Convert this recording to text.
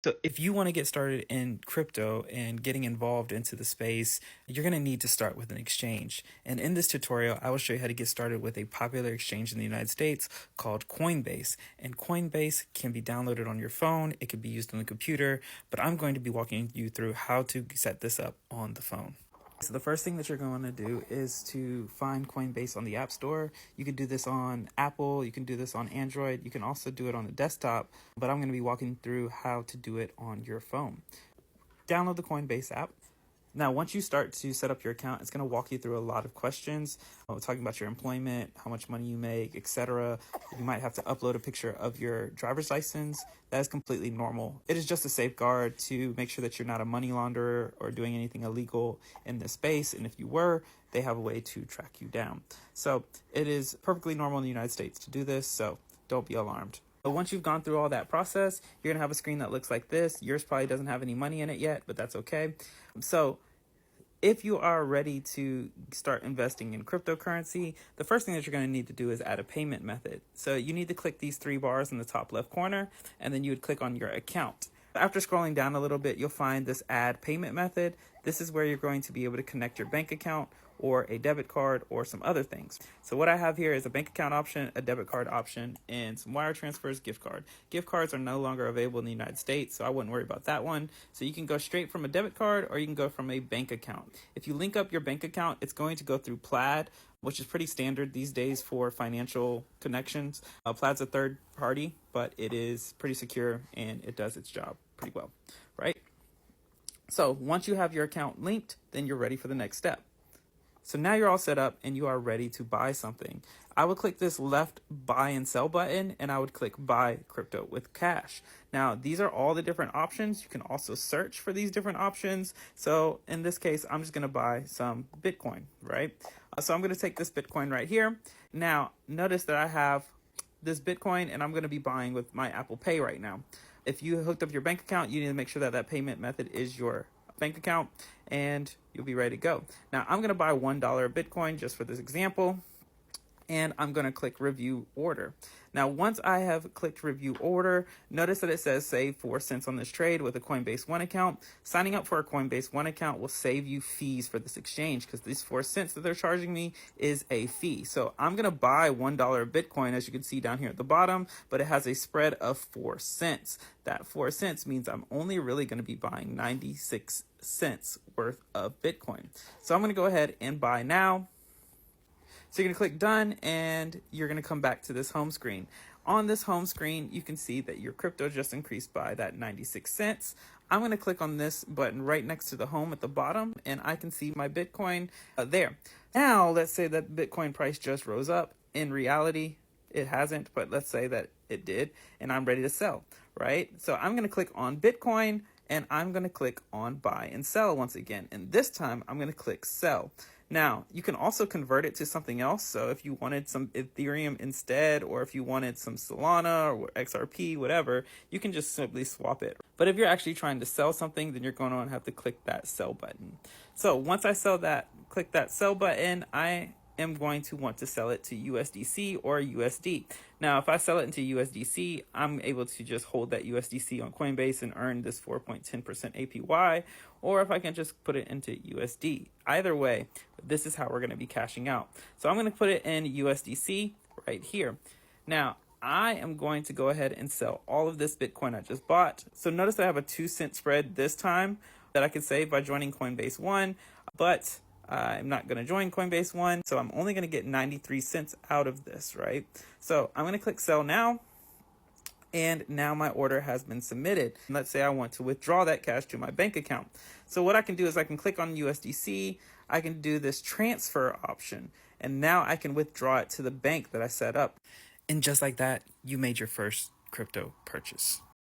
So if you want to get started in crypto and getting involved into the space, you're going to need to start with an exchange. And in this tutorial, I will show you how to get started with a popular exchange in the United States called Coinbase. And Coinbase can be downloaded on your phone. It can be used on the computer, but I'm going to be walking you through how to set this up on the phone. So the first thing that you're going to do is to find Coinbase on the App Store. You can do this on Apple, you can do this on Android, you can also do it on the desktop, but I'm going to be walking through how to do it on your phone. Download the Coinbase app. Now, once you start to set up your account, it's going to walk you through a lot of questions. We're talking about your employment, how much money you make, etc. You might have to upload a picture of your driver's license. That is completely normal. It is just a safeguard to make sure that you're not a money launderer or doing anything illegal in this space. And if you were, they have a way to track you down. So it is perfectly normal in the United States to do this, so don't be alarmed. But once you've gone through all that process, you're going to have a screen that looks like this. Yours probably doesn't have any money in it yet, but that's okay. So if you are ready to start investing in cryptocurrency, the first thing that you're going to need to do is add a payment method. So you need to click these three bars in the top left corner, and then you would click on your account. After scrolling down a little bit, you'll find this add payment method. This is where you're going to be able to connect your bank account or a debit card or some other things. So what I have here is a bank account option, a debit card option, and some wire transfers, gift card. Gift cards are no longer available in the United States, so I wouldn't worry about that one. So you can go straight from a debit card or you can go from a bank account. If you link up your bank account, it's going to go through Plaid, which is pretty standard these days for financial connections. Plaid's a third party, but it is pretty secure and it does its job pretty well, right? So once you have your account linked, then you're ready for the next step. So now you're all set up and you are ready to buy something. I would click this left buy and sell button and I would click buy crypto with cash. Now, these are all the different options. You can also search for these different options. So in this case, I'm just going to buy some Bitcoin, right? So I'm going to take this Bitcoin right here. Now, notice that I have this Bitcoin and I'm going to be buying with my Apple Pay right now. If you hooked up your bank account, you need to make sure that that payment method is your bank account and you'll be ready to go. Now I'm going to buy $1 Bitcoin just for this example, and I'm going to click review order. Now, once I have clicked review order, notice that it says save 4 cents on this trade with a Coinbase One account. Signing up for a Coinbase One account will save you fees for this exchange because these 4 cents that they're charging me is a fee. So I'm going to buy $1 Bitcoin, as you can see down here at the bottom, but it has a spread of 4 cents. That 4 cents means I'm only really going to be buying 96 cents worth of Bitcoin. So I'm going to go ahead and buy now. So you're going to click done and you're going to come back to this home screen. On this home screen, you can see that your crypto just increased by that 96 cents. I'm going to click on this button right next to the home at the bottom and I can see my Bitcoin there. Now, let's say that Bitcoin price just rose up. In reality, it hasn't, but let's say that it did and I'm ready to sell, right? So I'm going to click on Bitcoin and I'm going to click on buy and sell once again. And this time I'm going to click sell. Now, you can also convert it to something else. So if you wanted some Ethereum instead, or if you wanted some Solana or XRP, whatever, you can just simply swap it. But if you're actually trying to sell something, then you're going to have to click that sell button. So once I click that sell button, I am going to want to sell it to USDC or USD. Now, if I sell it into USDC, I'm able to just hold that USDC on Coinbase and earn this 4.10% APY, or if I can just put it into USD. Either way, this is how we're going to be cashing out. So I'm going to put it in USDC right here. Now, I am going to go ahead and sell all of this Bitcoin I just bought. So notice that I have a 2-cent spread this time that I could save by joining Coinbase One, but I'm not going to join Coinbase One, so I'm only going to get 93 cents out of this, right? So I'm going to click sell now, and now my order has been submitted. Let's say I want to withdraw that cash to my bank account. So what I can do is I can click on USDC, I can do this transfer option, and now I can withdraw it to the bank that I set up. And just like that, you made your first crypto purchase.